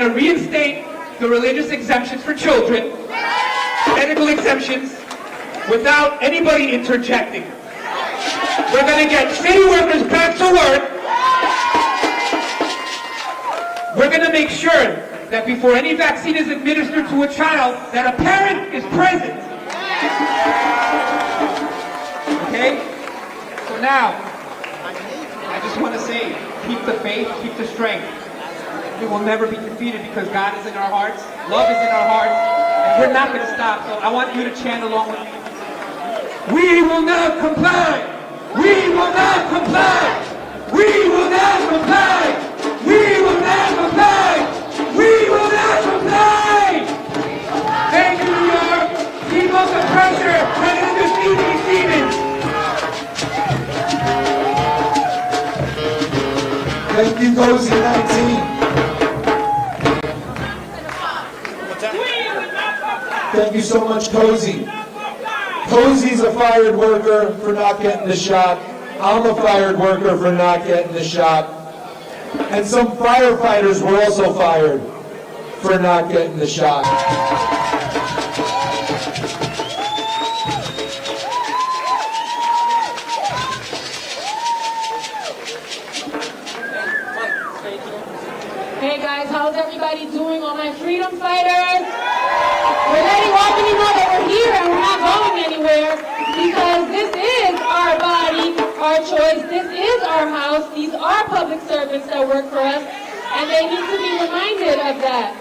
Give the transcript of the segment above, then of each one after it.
to reinstate the religious exemptions for children, medical exemptions, without anybody interjecting. We're going to get city workers back to work. We're going to make sure that before any vaccine is administered to a child, that a parent is present. Okay? So now, I just want to say, keep the faith, keep the strength. We will never be defeated because God is in our hearts, love is in our hearts, and we're not going to stop. So I want you to chant along with me. We will not comply! We will not comply! We will not comply! We will not comply! We will not comply! Thank you, New York! Keep up the pressure and defeat these demons! Thank you, Cozy 19. Thank you so much, Cozy. Cozy's a fired worker for not getting the shot. I'm a fired worker for not getting the shot. And some firefighters were also fired for not getting the shot. Hey guys, how's everybody doing, all my freedom fighters? We're letting Albany know that we're here and we're not going anywhere because this is our body, our choice, this is our house, these are public servants that work for us, and they need to be reminded of that.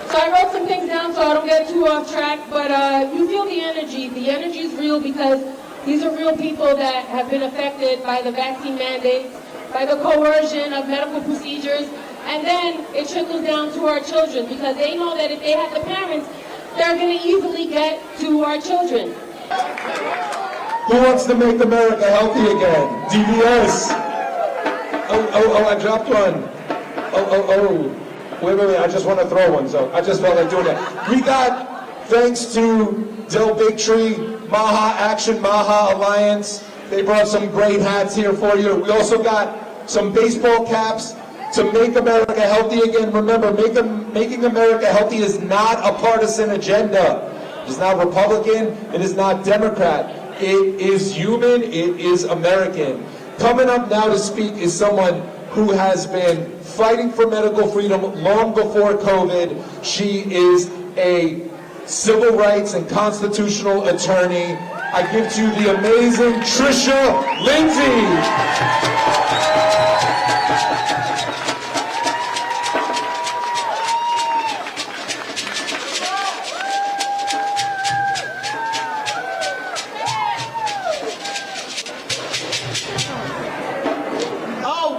So I wrote some things down so I don't get too off track, but you feel the energy. The energy is real because these are real people that have been affected by the vaccine mandates, by the coercion of medical procedures, and then it trickles down to our children because they know that if they have the parents, they're going to easily get to our children. Who wants to make America healthy again? DBS. Oh, I dropped one. Oh. Wait, I just want to throw one, so I just felt like doing that. We got, thanks to Del Bigtree, MAHA Action, MAHA Alliance. They brought some great hats here for you. We also got some baseball caps to make America healthy again. Remember, making America healthy is not a partisan agenda. It's not Republican, it is not Democrat. It is human, it is American. Coming up now to speak is someone who has been fighting for medical freedom long before COVID. She is a civil rights and constitutional attorney. I give to you the amazing Trisha Lindsay.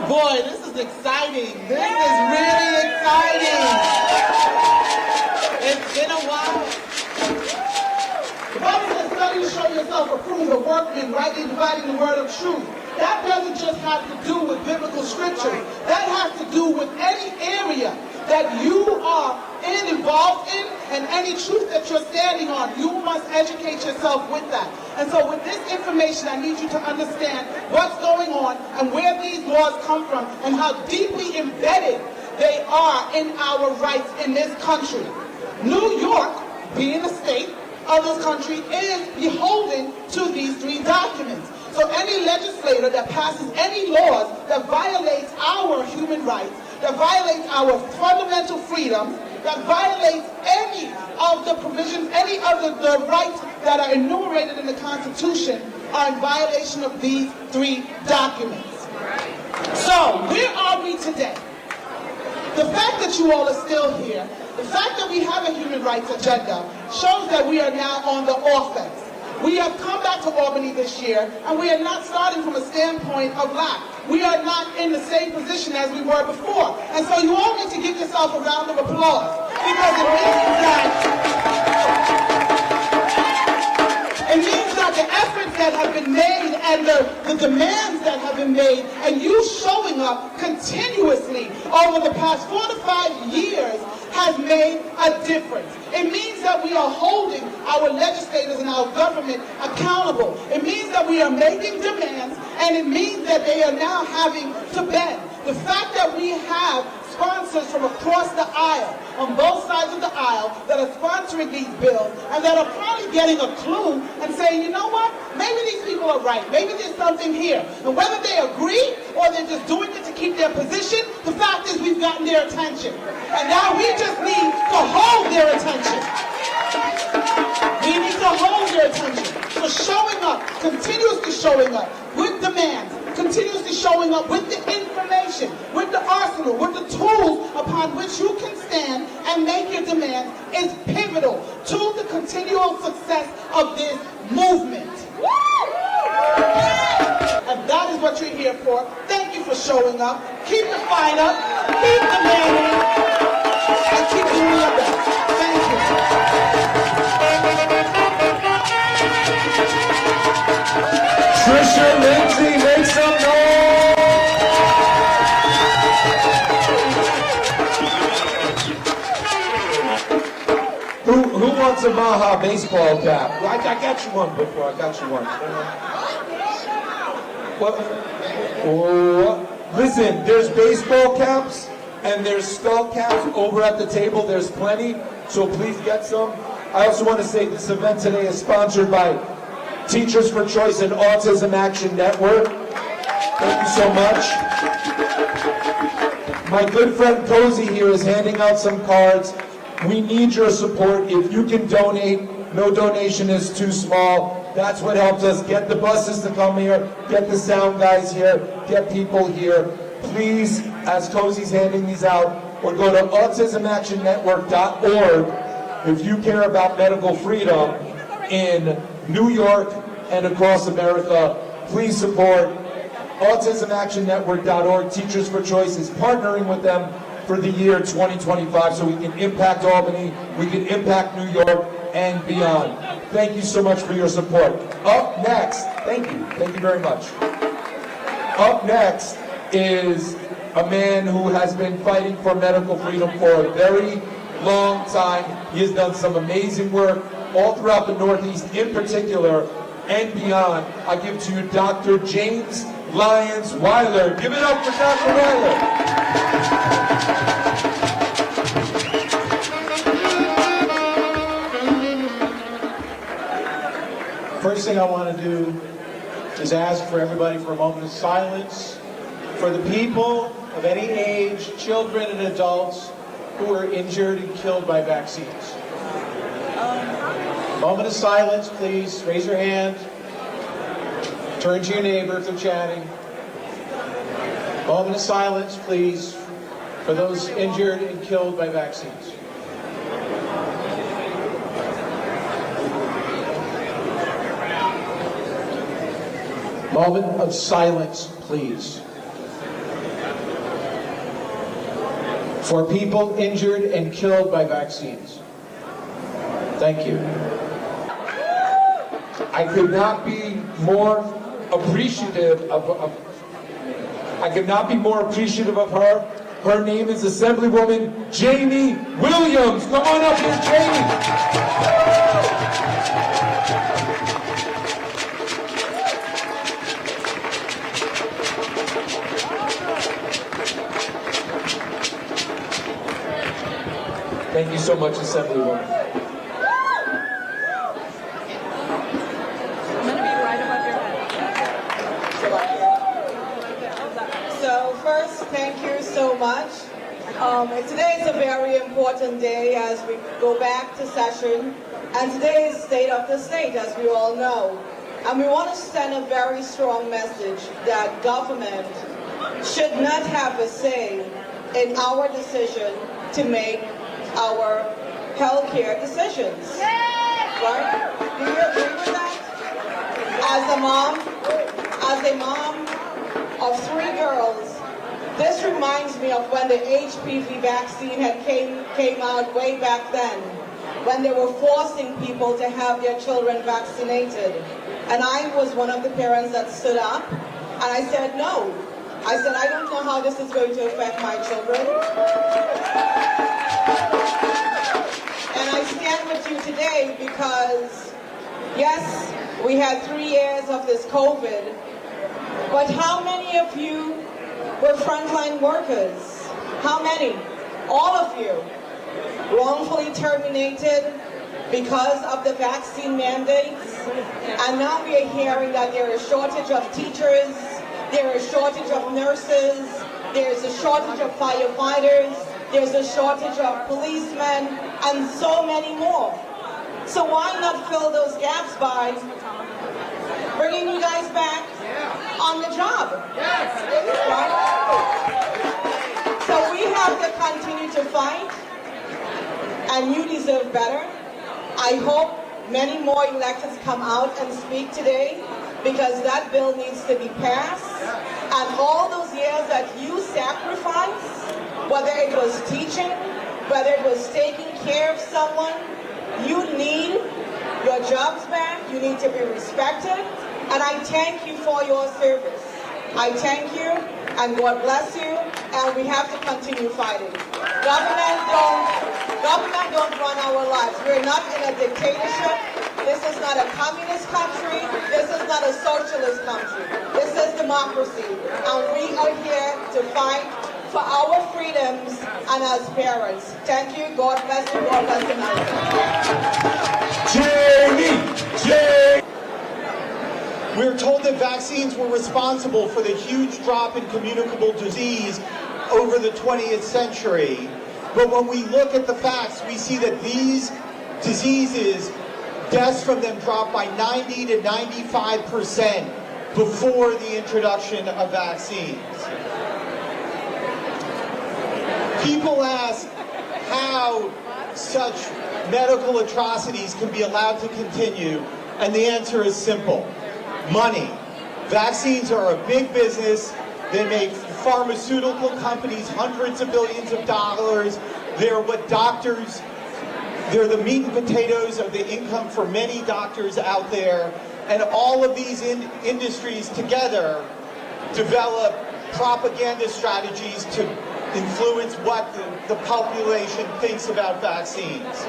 Boy, this is exciting. This is really exciting. It's been a while. The Bible says, study to show yourself approved, a workman, rightly dividing the word of truth. That doesn't just have to do with biblical scripture. That has to do with any area that you are involved in, and any truth that you're standing on. You must educate yourself with that. And so with this information, I need you to understand what's going on and where these laws come from and how deeply embedded they are in our rights in this country. New York, being a state of this country, is beholden to these three documents. So any legislator that passes any laws that violates our human rights, that violates our fundamental freedoms, that violates any of the provisions, any of the rights that are enumerated in the Constitution, are in violation of these three documents. So, where are we today? The fact that you all are still here, the fact that we have a human rights agenda, shows that we are now on the offense. We have come back to Albany this year, and we are not starting from a standpoint of lack. We are not in the same position as we were before. And so you all need to give yourself a round of applause, because it means that the efforts that have been made and the demands that have been made, and you showing up continuously over the past 4 to 5 years, has made a difference. It means that we are holding our legislators and our government accountable. It means that we are making demands, and it means that they are now having to bend. The fact that we have sponsors from across the aisle, on both sides of the aisle, that are sponsoring these bills and that are probably getting a clue and saying, you know what, maybe these people are right, maybe there's something here. And whether they agree or they're just doing it to keep their position, the fact is we've gotten their attention. And now we just need to hold their attention. We need to hold their attention. So showing up, continuously showing up with demands, continuously showing up with the information, with the arsenal, with the tools upon which you can stand and make your demands is pivotal to the continual success of this movement. And that is what you're here for. Thank you for showing up. Keep the fight up, keep demanding, and keep doing your best. Thank you. Trisha Lindsay, make some noise! Who wants a MAHA baseball cap? I got you one before. I got you one. Well, listen, there's baseball caps and there's skull caps over at the table. There's plenty, so please get some. I also want to say this event today is sponsored by Teachers for Choice and Autism Action Network. Thank you so much. My good friend Cozy here is handing out some cards. We need your support. If you can donate, no donation is too small. That's what helps us get the buses to come here, get the sound guys here, get people here. Please, as Cozy's handing these out, or go to autismactionnetwork.org if you care about medical freedom in New York and across America. Please support autismactionnetwork.org. Teachers for Choice is partnering with them for the year 2025 so we can impact Albany, we can impact New York, and beyond. Thank you so much for your support. Up next, thank you very much. Up next is a man who has been fighting for medical freedom for a very long time. He has done some amazing work all throughout the Northeast, in particular, and beyond. I give to you Dr. James Lyons Weiler. Give it up for Dr. Weiler. First thing I want to do is ask for everybody for a moment of silence for the people of any age, children and adults, who are injured and killed by vaccines. Moment of silence, please. Raise your hand. Turn to your neighbor if they're chatting. Moment of silence, please, for those injured and killed by vaccines. Moment of silence, please. For people injured and killed by vaccines. Thank you. I could not be more appreciative of her. Her name is Assemblywoman Jamie Williams. Come on up here, Jamie. Thank you so much, Assemblywoman. So first, thank you so much. Today is a very important day as we go back to session, and today is State of the State, as we all know. And we want to send a very strong message that government should not have a say in our decision to make our healthcare decisions. Right? Do you agree with that? As a mom of 3 girls, this reminds me of when the HPV vaccine came out way back then, when they were forcing people to have their children vaccinated. And I was one of the parents that stood up, and I said no. I said, I don't know how this is going to affect my children. And I stand with you today because, yes, we had 3 years of this COVID, but how many of you were frontline workers? How many? All of you wrongfully terminated because of the vaccine mandates. And now we are hearing that there is a shortage of teachers, there is a shortage of nurses, there is a shortage of firefighters, there's a shortage of policemen, and so many more. So why not fill those gaps by bringing you guys back on the job? Right? So we have to continue to fight, and you deserve better. I hope many more electeds come out and speak today, because that bill needs to be passed. And all those years that you sacrificed, whether it was teaching, whether it was taking care of someone, you need your jobs back, you need to be respected, and I thank you for your service. I thank you, and God bless you, and we have to continue fighting. Government don't run our lives. We're not in a dictatorship. This is not a communist country. This is not a socialist country. This is democracy, and we are here to fight for our freedoms and as parents. Thank you. God bless you. God bless America. We're told that vaccines were responsible for the huge drop in communicable disease over the 20th century. But when we look at the facts, we see that these diseases, deaths from them dropped by 90 to 95% before the introduction of vaccines. People ask how such medical atrocities can be allowed to continue, and the answer is simple. Money. Vaccines are a big business. They make pharmaceutical companies hundreds of billions of dollars. They're what doctors, they're the meat and potatoes of the income for many doctors out there. And all of these industries together develop propaganda strategies to influence what the population thinks about vaccines.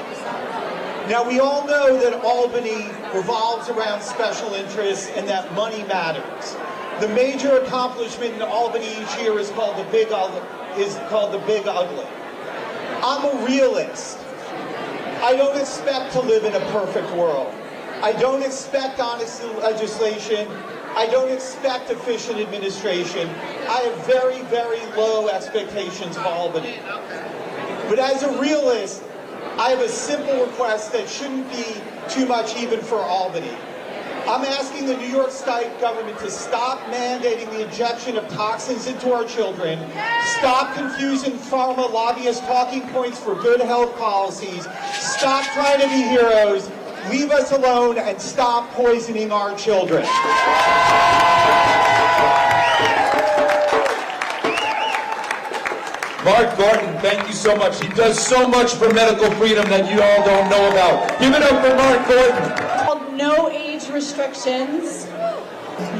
Now, we all know that Albany revolves around special interests and that money matters. The major accomplishment in Albany each year is called the Big Ugly. I'm a realist. I don't expect to live in a perfect world. I don't expect honest legislation. I don't expect efficient administration. I have very, very low expectations of Albany. But as a realist, I have a simple request that shouldn't be too much even for Albany. I'm asking the New York State government to stop mandating the injection of toxins into our children, stop confusing pharma lobbyist talking points for good health policies, stop trying to be heroes, leave us alone, and stop poisoning our children. Mark Gordon, thank you so much. He does so much for medical freedom that you all don't know about. Give it up for Mark Gordon. No age restrictions.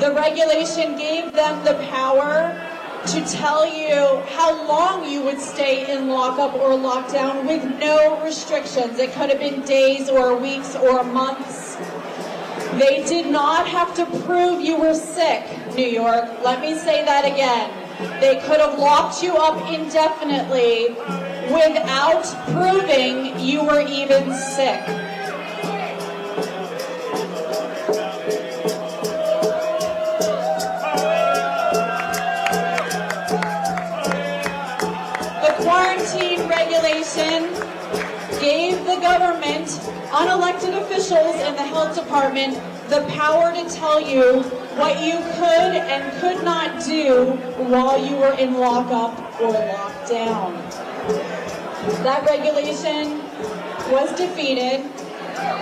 The regulation gave them the power to tell you how long you would stay in lockup or lockdown with no restrictions. It could have been days or weeks or months. They did not have to prove you were sick, New York. Let me say that again. They could have locked you up indefinitely without proving you were even sick. The quarantine regulation gave the government, unelected officials in the health department, the power to tell you what you could and could not do while you were in lockup or lockdown. That regulation was defeated.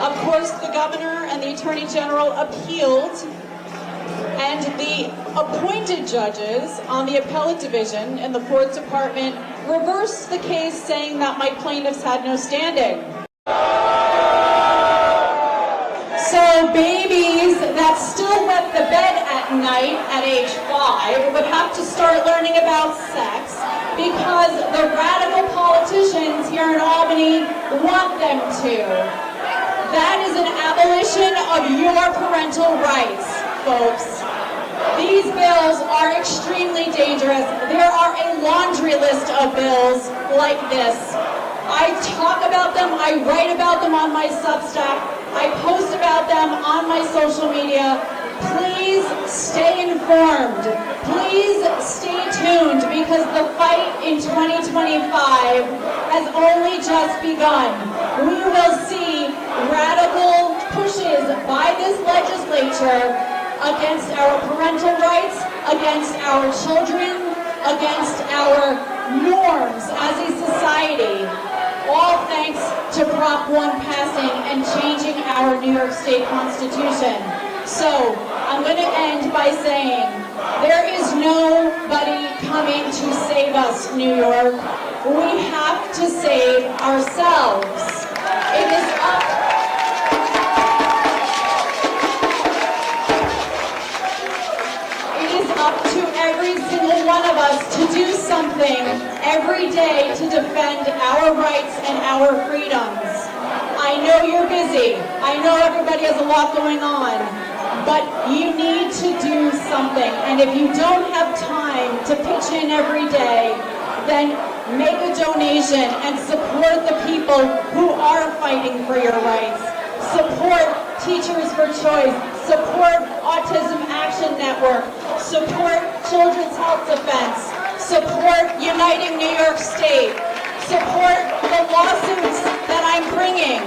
Of course, the governor and the attorney general appealed, and the appointed judges on the appellate division in the fourth department reversed the case, saying that my plaintiffs had no standing. So babies that still wet the bed at night at age 5 would have to start learning about sex because the radical politicians here in Albany want them to. That is an abolition of your parental rights, folks. These bills are extremely dangerous. There are a laundry list of bills like this. I talk about them, I write about them on my Substack, I post about them on my social media. Please stay informed. Please stay tuned because the fight in 2025 has only just begun. We will see radical pushes by this legislature against our parental rights, against our children, against our norms as a society. All thanks to Prop 1 passing and changing our New York State Constitution. So, I'm going to end by saying, there is nobody coming to save us, New York. We have to save ourselves. It is up to every single one of us to do something every day to defend our rights and our freedoms. I know you're busy. I know everybody has a lot going on. But you need to do something. And if you don't have time to pitch in every day, then make a donation and support the people who are fighting for your rights. Support Teachers for Choice. Support Autism Action Network. Support Children's Health Defense. Support Uniting New York State. Support the lawsuits that I'm bringing.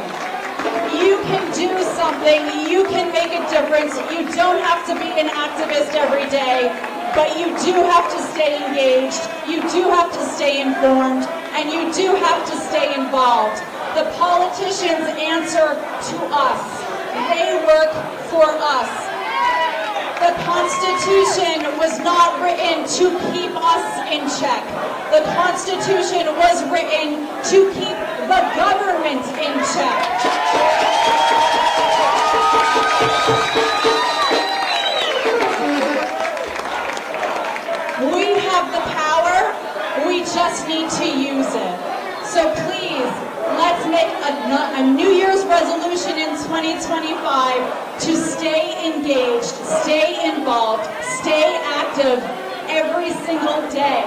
You can do something. You can make a difference. You don't have to be an activist every day, but you do have to stay engaged. You do have to stay informed, and you do have to stay involved. The politicians answer to us. They work for us. The Constitution was not written to keep us in check. The Constitution was written to keep the government in check. We have the power, we just need to use it. So please, let's make a New Year's resolution in 2025 to stay engaged, stay involved, stay active every single day.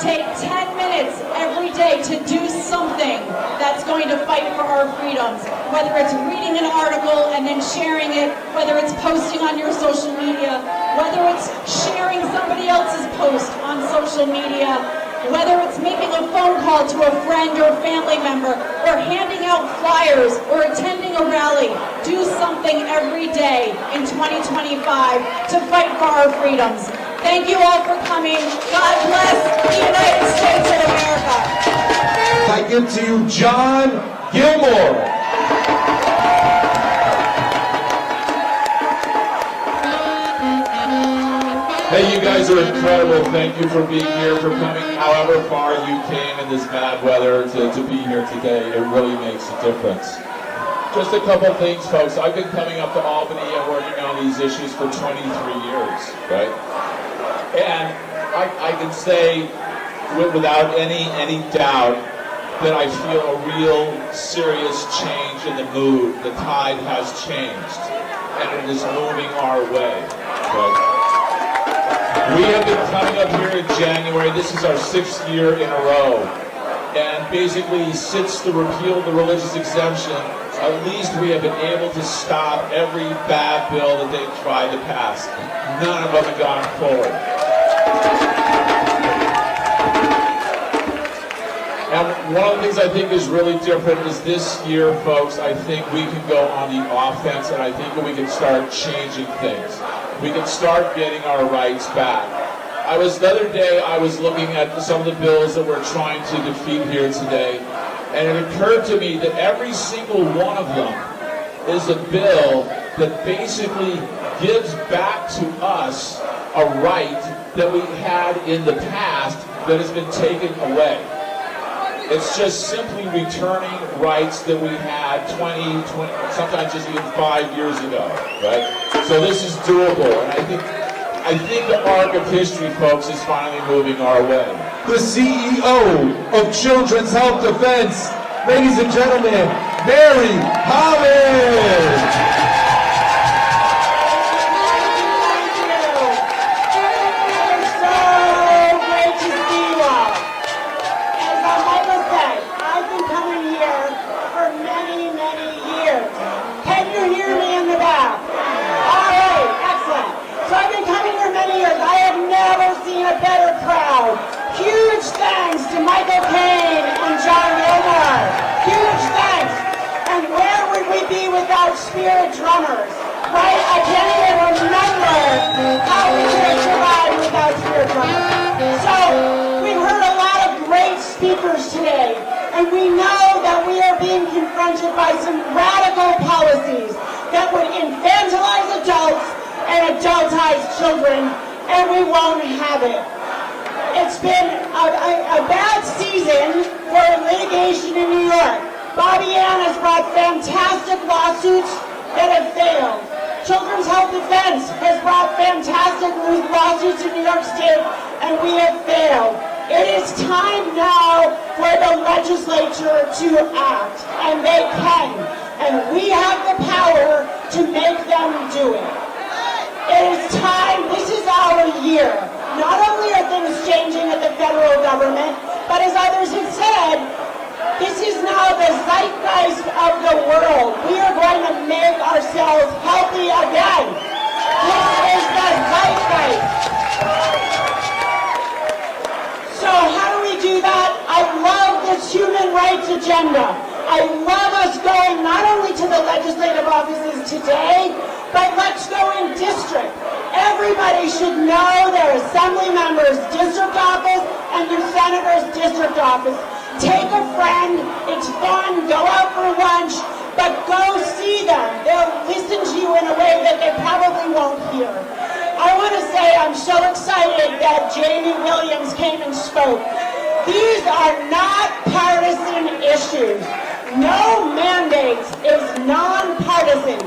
Take 10 minutes every day to do something that's going to fight for our freedoms. Whether it's reading an article and then sharing it, whether it's posting on your social media, whether it's sharing somebody else's post on social media, whether it's making a phone call to a friend or family member, or handing out flyers, or attending a rally. Do something every day in 2025 to fight for our freedoms. Thank you all for coming. God bless the United States of America. I give to you John Gilmore. Hey, you guys are incredible. Thank you for being here, for coming however far you came in this bad weather to be here today. It really makes a difference. Just a couple things, folks. I've been coming up to Albany and working on these issues for 23 years, right? And I can say without any doubt that I feel a real serious change in the mood. The tide has changed, and it is moving our way, right? We have been coming up here in January. This is our 6th year in a row. And basically, since the repeal of the religious exemption, at least we have been able to stop every bad bill that they've tried to pass. None of them have gone forward. And one of the things I think is really different is this year, folks, I think we can go on the offense, and I think we can start changing things. We can start getting our rights back. The other day, I was looking at some of the bills that we're trying to defeat here today, and it occurred to me that every single one of them is a bill that basically gives back to us a right that we had in the past that has been taken away. It's just simply returning rights that we had 20, sometimes just even 5 years ago, right? So this is doable, and I think the arc of history, folks, is finally moving our way. The CEO of Children's Health Defense, ladies and gentlemen, Mary Holland. volunteer drummers, right? I can't even remember how we could have survived without spirit drummers. So we've heard a lot of great speakers today, and we know that we are being confronted by some radical policies that would infantilize adults and adultize children, and we won't have it. It's been a bad season for litigation in New York. Bobby Ann has brought fantastic lawsuits that have failed. Children's Health Defense has brought fantastic lawsuits in New York State, and we have failed. It is time now for the legislature to act, and they can. And we have the power to make them do it. It is time, this is our year. Not only are things changing at the federal government, but as others have said, this is now the zeitgeist of the world. We are going to make ourselves healthy again. This is the zeitgeist. So how do we do that? I love this human rights agenda. I love us going not only to the legislative offices today, but let's go in district. Everybody should know their assembly member's district office and their senator's district office. Take a friend, it's fun, go out for lunch, but go see them. They'll listen to you in a way that they probably won't hear. I want to say I'm so excited that Jamie Williams came and spoke. These are not partisan issues. No mandate is nonpartisan.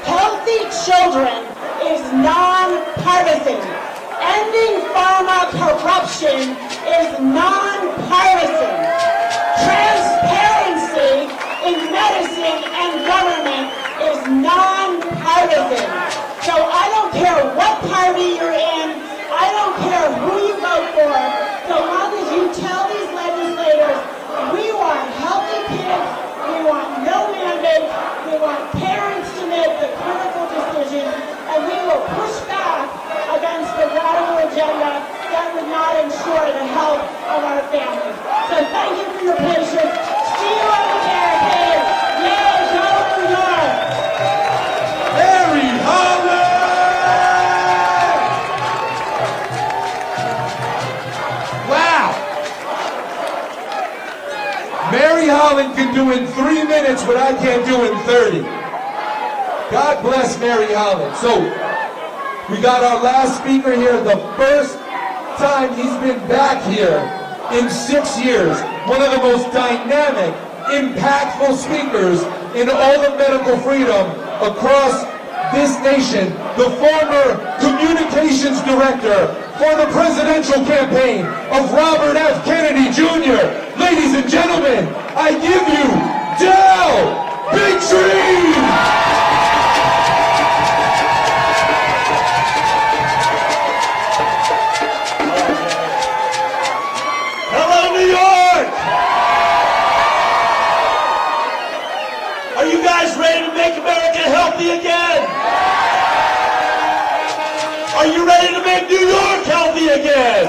Healthy children is nonpartisan. Ending pharma corruption is nonpartisan. Transparency in medicine and government is nonpartisan. So I don't care what party you're in, I don't care who you vote for, so long as you tell these legislators, we want healthy kids, we want no mandates, we want parents to make the critical decisions, and we will push back against the radical agenda that would not ensure the health of our families. So thank you for your patience. See you on the barricade. Yay, go New York! Mary Holland! Wow! Mary Holland can do in 3 minutes what I can't do in 30. God bless Mary Holland. So, we got our last speaker here, the first time he's been back here in 6 years. One of the most dynamic, impactful speakers in all of medical freedom across this nation, the former communications director for the presidential campaign of Robert F. Kennedy Jr. Ladies and gentlemen, I give you Del Big Tree! Again? Are you ready to make New York healthy again?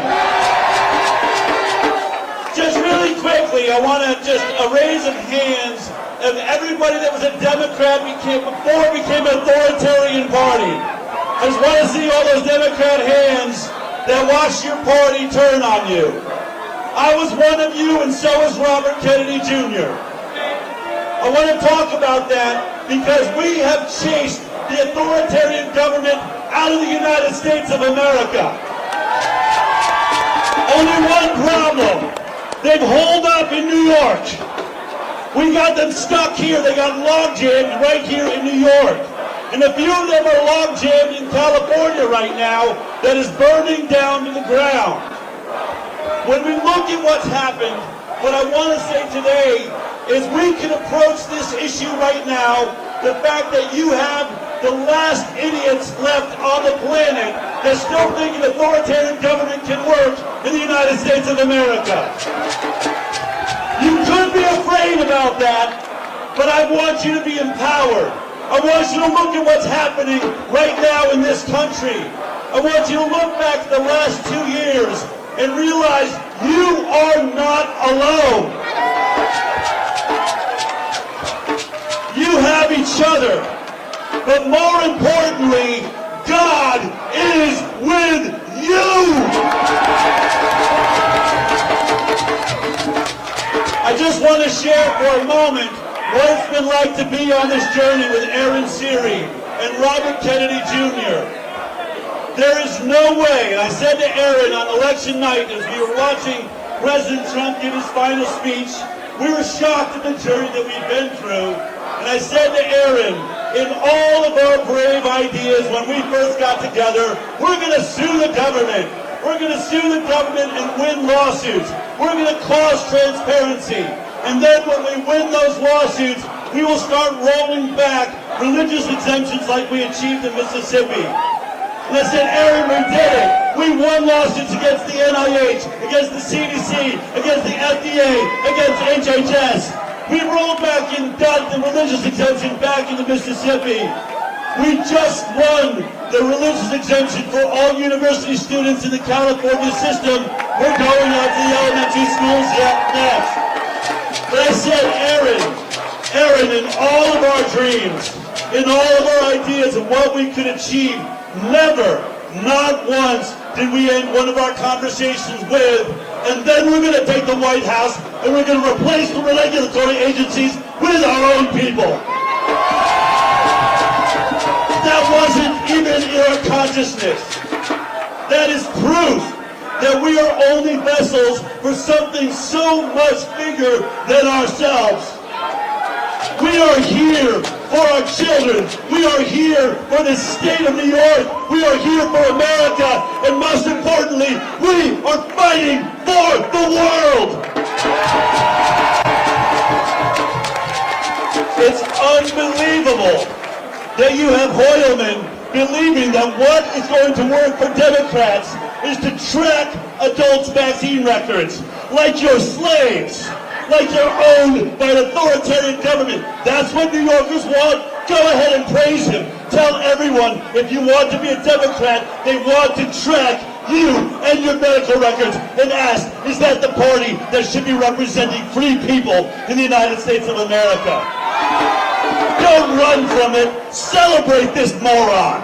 Just really quickly, I want to just a raise of hands of everybody that was a Democrat before it became an authoritarian party. I just want to see all those Democrat hands that watched your party turn on you. I was one of you, and so was Robert Kennedy Jr. I want to talk about that because we have chased the authoritarian government out of the United States of America. Only one problem. They've holed up in New York. We got them stuck here. They got log-jammed right here in New York. And a few of them are log-jammed in California right now that is burning down to the ground. When we look at what's happened, what I want to say today is we can approach this issue right now, the fact that you have the last idiots left on the planet that still think an authoritarian government can work in the United States of America. You could be afraid about that, but I want you to be empowered. I want you to look at what's happening right now in this country. I want you to look back at the last 2 years and realize you are not alone. You have each other. but more importantly, God is with you. I just want to share for a moment what it's been like to be on this journey with Aaron Siri and Robert Kennedy Jr. There is no way, and I said to Aaron on election night as we were watching President Trump give his final speech, we were shocked at the journey that we've been through. And I said to Aaron, in all of our brave ideas when we first got together, we're going to sue the government. We're going to sue the government and win lawsuits. We're going to cause transparency. And then when we win those lawsuits, we will start rolling back religious exemptions like we achieved in Mississippi. And I said, Aaron, we did it. We won lawsuits against the NIH, against the CDC, against the FDA, against HHS. We rolled back and got the religious exemption back into Mississippi. We just won the religious exemption for all university students in the California system. We're going out to the elementary schools next. But I said, Aaron, in all of our dreams, in all of our ideas of what we could achieve, never, not once, did we end one of our conversations with, and then we're going to take the White House and we're going to replace the regulatory agencies with our own people. That wasn't even in our consciousness. That is proof that we are only vessels for something so much bigger than ourselves. We are here for our children. We are here for the state of New York. We are here for America. And most importantly, we are fighting for the world. It's unbelievable that you have Hoylman believing that what is going to work for Democrats is to track adults' vaccine records like you're slaves, like you're owned by an authoritarian government. That's what New Yorkers want. Go ahead and praise him. Tell everyone, if you want to be a Democrat, they want to track you and your medical records and ask, is that the party that should be representing free people in the United States of America? Don't run from it. Celebrate this moron.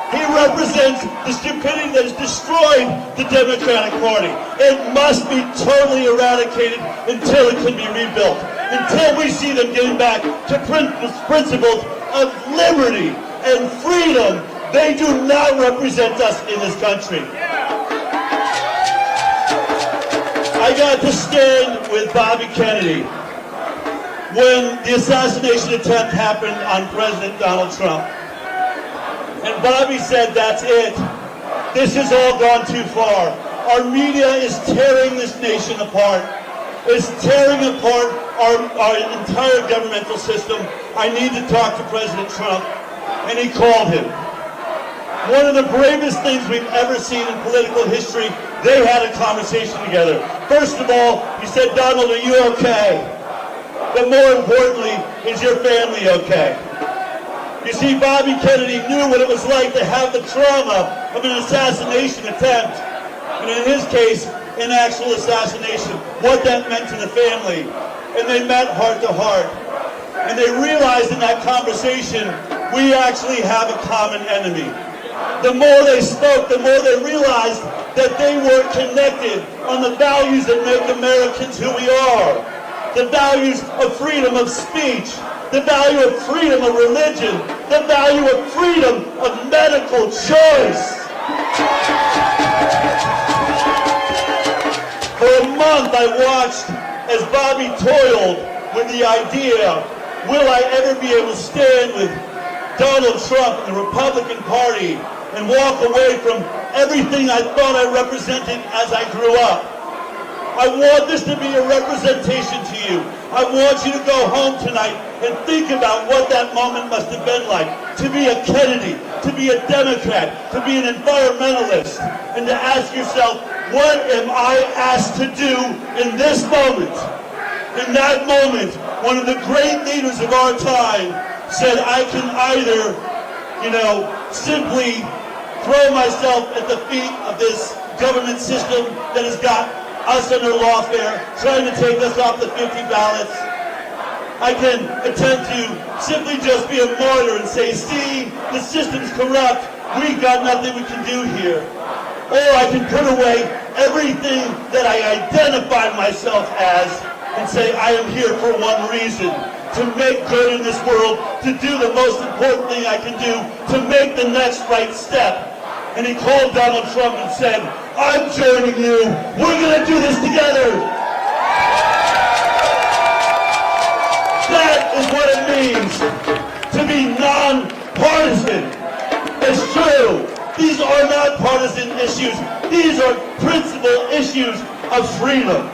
He represents the stupidity that has destroyed the Democratic Party. It must be totally eradicated until it can be rebuilt. Until we see them getting back to principles of liberty and freedom. They do not represent us in this country. I got to stand with Bobby Kennedy when the assassination attempt happened on President Donald Trump. And Bobby said, that's it. This has all gone too far. Our media is tearing this nation apart. It's tearing apart our entire governmental system. I need to talk to President Trump. And he called him. One of the bravest things we've ever seen in political history, they had a conversation together. First of all, he said, Donald, are you okay? But more importantly, is your family okay? You see, Bobby Kennedy knew what it was like to have the trauma of an assassination attempt. And in his case, an actual assassination, what that meant to the family. And they met heart to heart. And they realized in that conversation, we actually have a common enemy. The more they spoke, the more they realized that they were connected on the values that make Americans who we are. The values of freedom of speech, the value of freedom of religion, the value of freedom of medical choice. For a month I watched as Bobby toiled with the idea, will I ever be able to stand with Donald Trump and the Republican Party and walk away from everything I thought I represented as I grew up? I want this to be a representation to you. I want you to go home tonight and think about what that moment must have been like. To be a Kennedy, to be a Democrat, to be an environmentalist, and to ask yourself, what am I asked to do in this moment? In that moment, one of the great leaders of our time said, I can either, simply throw myself at the feet of this government system that has got us under lawfare, trying to take us off the 50 ballots, I can attempt to simply just be a martyr and say, see, the system's corrupt. We got nothing we can do here. Or I can put away everything that I identified myself as and say, I am here for one reason, to make good in this world, to do the most important thing I can do, to make the next right step. And he called Donald Trump and said, I'm joining you. We're going to do this together. That is what it means to be non-partisan. It's true. These are not partisan issues. These are principal issues of freedom.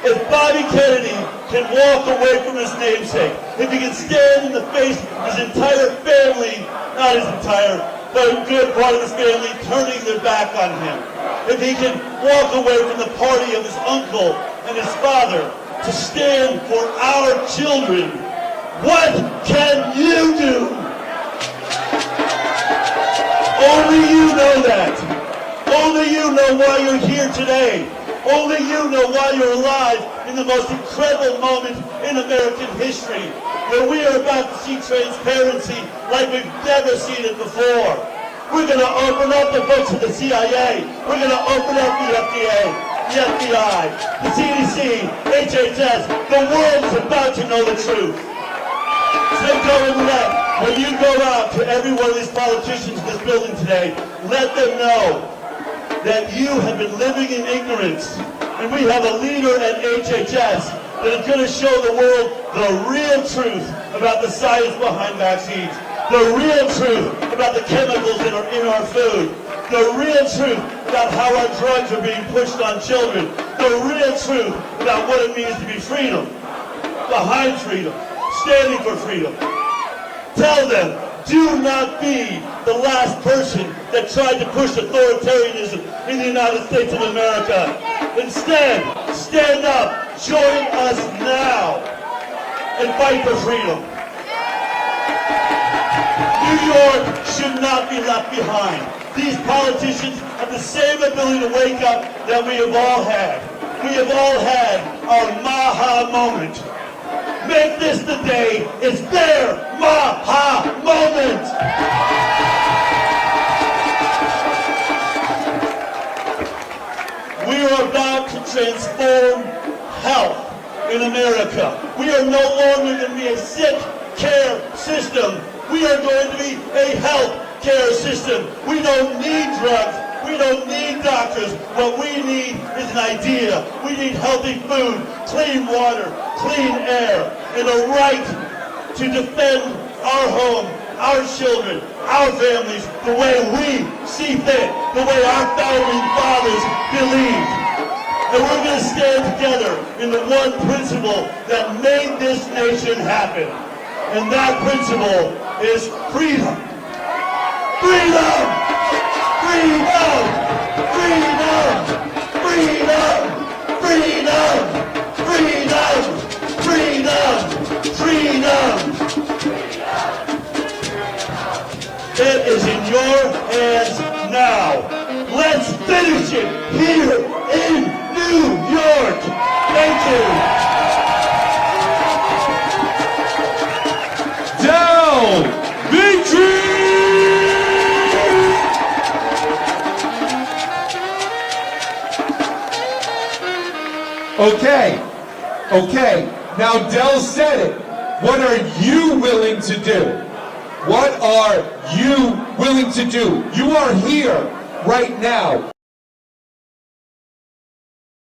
If Bobby Kennedy can walk away from his namesake, if he can stand in the face of his entire family, not his entire, but a good part of his family turning their back on him, if he can walk away from the party of his uncle and his father to stand for our children, what can you do? Only you know that. Only you know why you're here today. Only you know why you're alive in the most incredible moment in American history, where we are about to see transparency like we've never seen it before. We're going to open up the books of the CIA. We're going to open up the FDA, the FBI, the CDC, HHS. The world is about to know the truth. So when you go out to every one of these politicians in this building today, let them know that you have been living in ignorance, and we have a leader at HHS that is going to show the world the real truth about the science behind vaccines, the real truth about the chemicals that are in our food, the real truth about how our drugs are being pushed on children, the real truth about what it means to be freedom, behind freedom, standing for freedom. Tell them, do not be the last person that tried to push authoritarianism in the United States of America. Instead, stand up, join us now, and fight for freedom. New York should not be left behind. These politicians have the same ability to wake up that we have all had. We have all had our MAHA moment. Make this the day. It's their MAHA moment. We are about to transform health in America. We are no longer going to be a sick care system. We are going to be a health care system. We don't need drugs. We don't need doctors. What we need is an idea. We need healthy food, clean water, clean air, and a right to defend our home, our children, our families, the way we see fit, the way our founding fathers believed. And we're going to stand together in the one principle that made this nation happen. And that principle is freedom. Freedom! Freedom! Freedom! Freedom! Freedom! Freedom! Freedom! It is in your hands now. Let's finish it here in New York. Thank you. Down! Victory! Okay. Now Del said it. What are you willing to do? What are you willing to do? You are here right now.